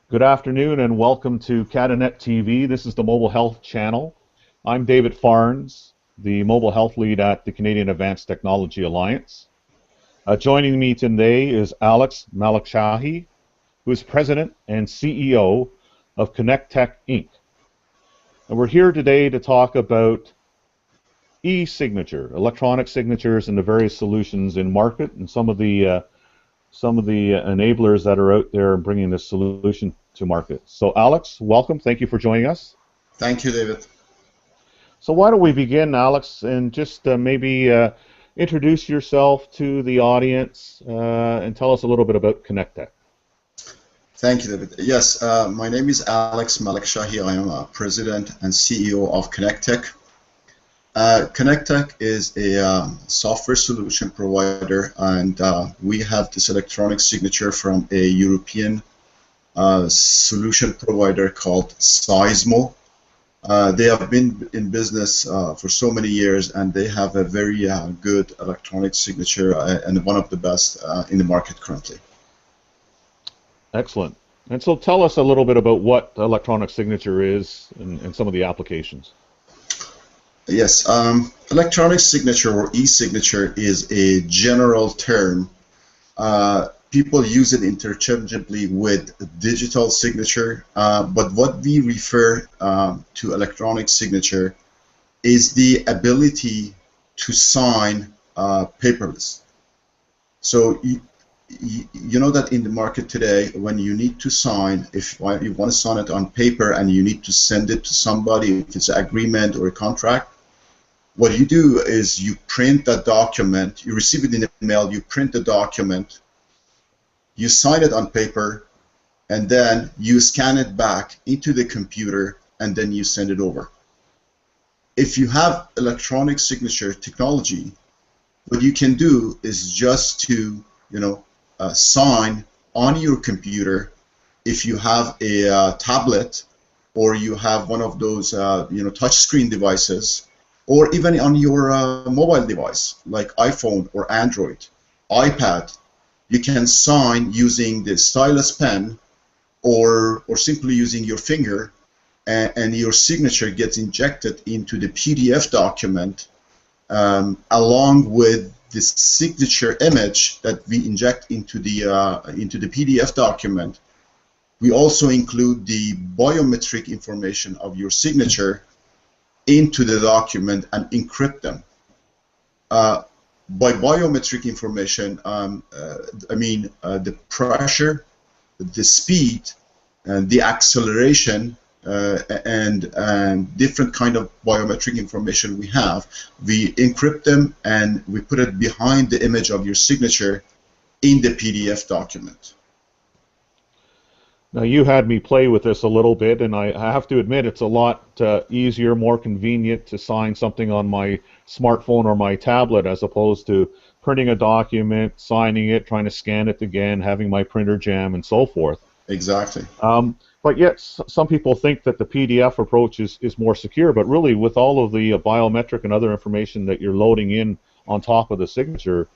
Good afternoon and welcome to CATANET TV. This is the Mobile Health Channel. I'm David Farnes, the Mobile Health Lead at the Canadian Advanced Technology Alliance. Joining me today is Malekshahi, who is President and CEO of ConnecTek Inc. And we're here today to talk about eSignature, electronic signatures, and the various solutions in market, and some of the enablers that are out there bringing this solution to market. So Alex, welcome. Thank you for joining us. Thank you, David. So why don't we begin, Alex, and just maybe introduce yourself to the audience and tell us a little bit about ConnecTek. Thank you, David. Yes, my name is Malekshahi. I am President and CEO of ConnecTek. ConnecTek is a software solution provider, and we have this electronic signature from a European solution provider called Seismo. They have been in business for so many years, and they have a very good electronic signature and one of the best in the market currently. Excellent. And so tell us a little bit about what electronic signature is and some of the applications. Yes, electronic signature or e-signature is a general term. People use it interchangeably with digital signature, but what we refer to electronic signature is the ability to sign paperless. So you know that in the market today, when you need to sign, if you want to sign it on paper and you need to send it to somebody, if it's an agreement or a contract, what you do is you print that document, you receive it in the mail, you print the document, you sign it on paper, and then you scan it back into the computer, and then you send it over. If you have electronic signature technology, what you can do is just to, sign on your computer. If you have a tablet or you have one of those, touch screen devices, or even on your mobile device like iPhone or Android, iPad, you can sign using the stylus pen or simply using your finger, and your signature gets injected into the PDF document along with the signature image that we inject into the PDF document. We also include the biometric information of your signature into the document and encrypt them. By biometric information, I mean the pressure, the speed, and the acceleration, and different kind of biometric information we have. We encrypt them and we put it behind the image of your signature in the PDF document. Now, you had me play with this a little bit, and I have to admit it's a lot easier, more convenient to sign something on my smartphone or my tablet as opposed to printing a document, signing it, trying to scan it again, having my printer jam, and so forth. Exactly. But yet, some people think that the PDF approach is more secure, but really with all of the biometric and other information that you're loading in on top of the signature,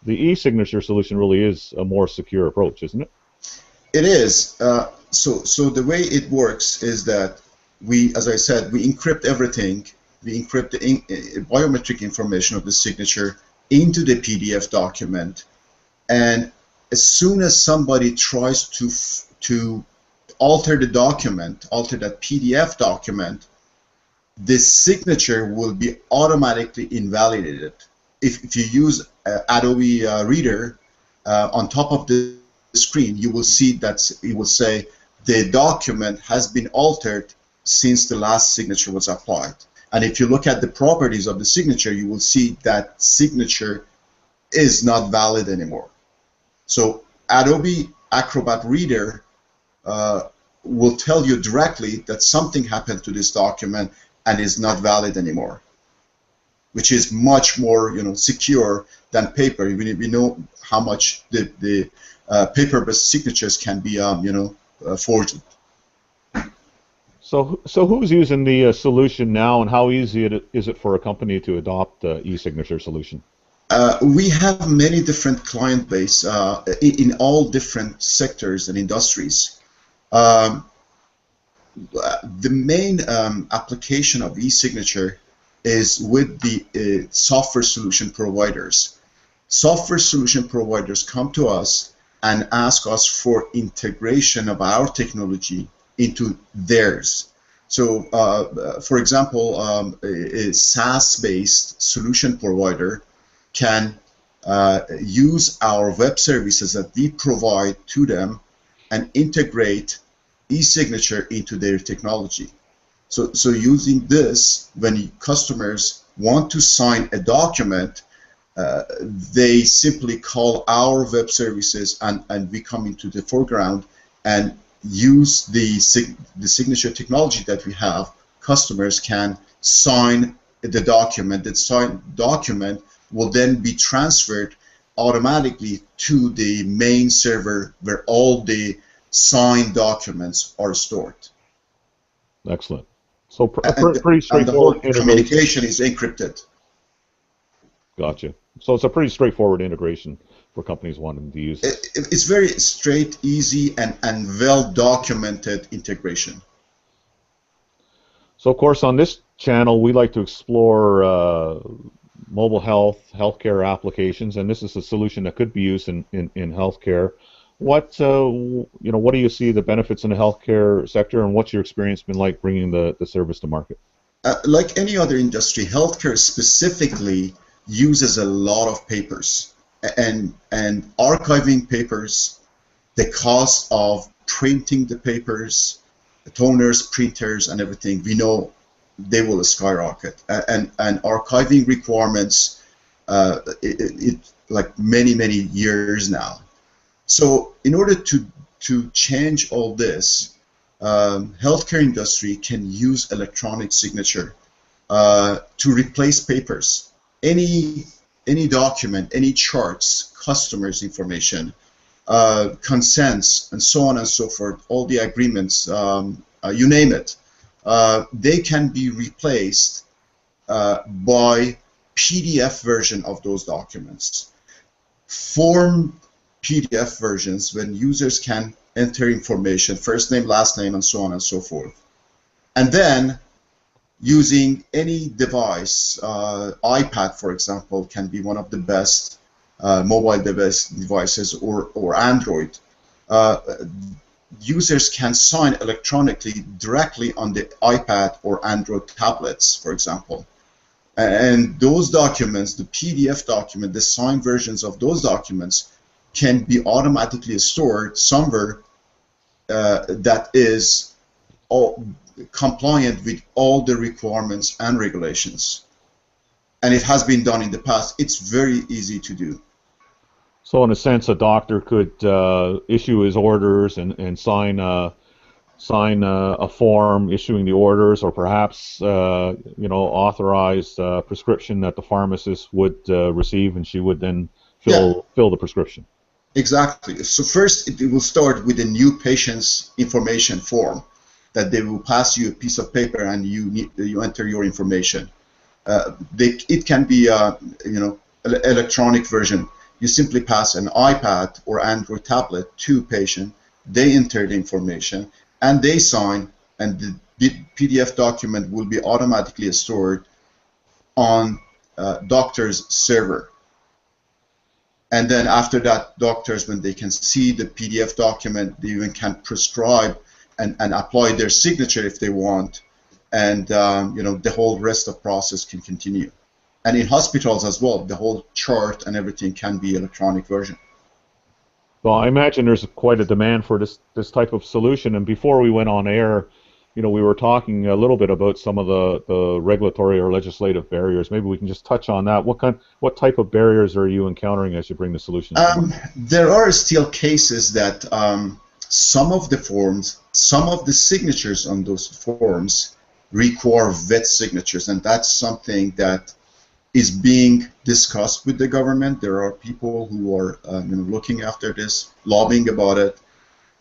the e-signature solution really is a more secure approach, isn't it? It is. So the way it works is that we, as I said, we encrypt everything. We encrypt the biometric information of the signature into the PDF document, and as soon as somebody tries to alter the document, alter that PDF document, the signature will be automatically invalidated. If you use Adobe Reader on top of the screen, you will see that it will say the document has been altered since the last signature was applied. And if you look at the properties of the signature, you will see that signature is not valid anymore. So Adobe Acrobat Reader will tell you directly that something happened to this document and is not valid anymore, which is much more secure than paper. We know how much the paper-based signatures can be forged. So who's using the solution now, and how easy is it for a company to adopt the e-signature solution? We have many different client base in all different sectors and industries. Um, the main application of eSignature is with the software solution providers. Software solution providers come to us and ask us for integration of our technology into theirs. So, for example, a SaaS-based solution provider can use our web services that we provide to them and integrate eSignature into their technology. So using this, when customers want to sign a document, they simply call our web services, and we come into the foreground and use the signature technology that we have. Customers can sign the document. The signed document will then be transferred automatically to the main server where all the signed documents are stored. Excellent. So And pretty the whole straightforward integration. communication is encrypted. Gotcha. So it's a pretty straightforward integration for companies wanting to use it. It's very straight, easy, and well-documented integration. So, of course, on this channel, we like to explore mobile healthcare applications, and this is a solution that could be used in healthcare. What what do you see the benefits in the healthcare sector, and what's your experience been like bringing the service to market? Like any other industry, healthcare specifically uses a lot of papers, and archiving papers, the cost of printing the papers, the toners, printers, and everything, we know they will skyrocket. And archiving requirements, it like many years now. So in order to change all this, healthcare industry can use electronic signature to replace papers. Any document, any charts, customers' information, consents, and so on and so forth, all the agreements, you name it, they can be replaced by PDF version of those documents. Form PDF versions when users can enter information, first name, last name, and so on and so forth. And then using any device, iPad, for example, can be one of the best mobile devices, or Android. Users can sign electronically directly on the iPad or Android tablets, for example. And those documents, the PDF document, the signed versions of those documents, can be automatically stored somewhere that is compliant with all the requirements and regulations. And it has been done in the past. It's very easy to do. So in a sense, a doctor could issue his orders and sign a form issuing the orders, or perhaps authorize a prescription that the pharmacist would receive, and she would then fill the prescription. Exactly. So first, it will start with a new patient's information form that they will pass you a piece of paper, and you enter your information. It can be electronic version. You simply pass an iPad or Android tablet to patient. They enter the information and they sign, and the PDF document will be automatically stored on doctor's server. And then after that, doctors, when they can see the PDF document, they even can prescribe and apply their signature if they want, and the whole rest of the process can continue. And in hospitals as well, the whole chart and everything can be electronic version. Well, I imagine there's quite a demand for this type of solution. And before we went on air, we were talking a little bit about some of the regulatory or legislative barriers. Maybe we can just touch on that. What type of barriers are you encountering as you bring the solution? There are still cases that some of the forms, some of the signatures on those forms require vet signatures, and that's something that is being discussed with the government. There are people who are looking after this, lobbying about it,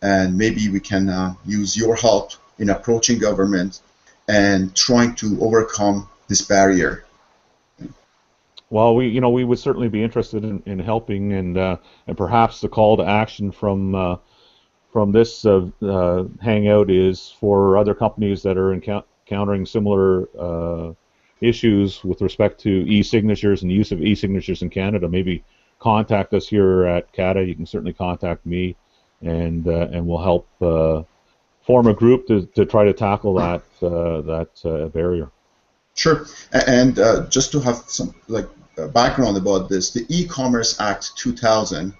and maybe we can use your help in approaching government and trying to overcome this barrier. Well, we would certainly be interested in helping, and perhaps the call to action from from this hangout is for other companies that are encountering similar issues with respect to e-signatures and use of e-signatures in Canada. Maybe contact us here at CATA. You can certainly contact me, and we'll help form a group to try to tackle that barrier. Sure. And just to have some background about this, the E-commerce Act 2000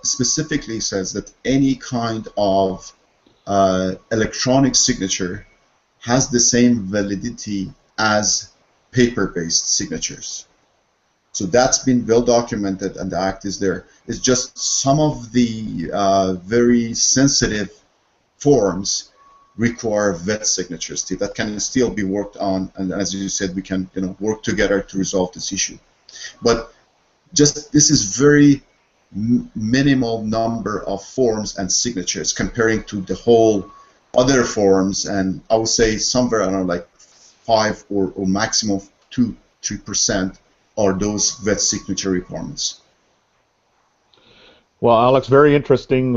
specifically says that any kind of electronic signature has the same validity as paper-based signatures. So that's been well documented, and the Act is there. It's just some of the very sensitive forms require wet signatures that can still be worked on, and as you said, we can work together to resolve this issue. But just this is very minimal number of forms and signatures comparing to the whole other forms, and I would say somewhere around like 5 or maximum 2-3% are those wet signature requirements. Well, Alex, very interesting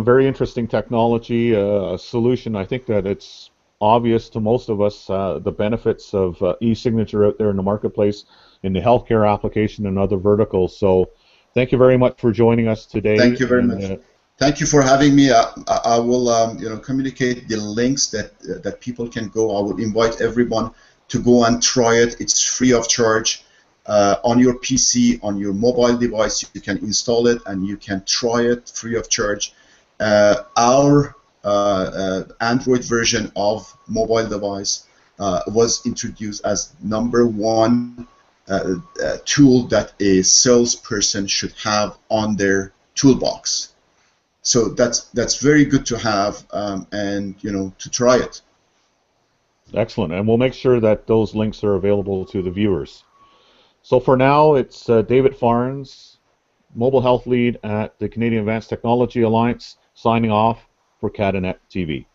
technology, a solution. I think that it's obvious to most of us the benefits of e-signature out there in the marketplace, in the healthcare application and other verticals. So thank you very much for joining us today. Thank you very much. Thank you for having me. I will communicate the links that people can go. I will invite everyone to go and try it. It's free of charge. On your PC, on your mobile device, you can install it and you can try it free of charge. Our Android version of mobile device was introduced as #1 tool that a salesperson should have on their toolbox. So that's very good to have, and to try it. Excellent, and we'll make sure that those links are available to the viewers. So for now, it's David Farnes, Mobile Health Lead at the Canadian Advanced Technology Alliance, signing off for CATANET TV.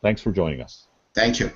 Thanks for joining us. Thank you.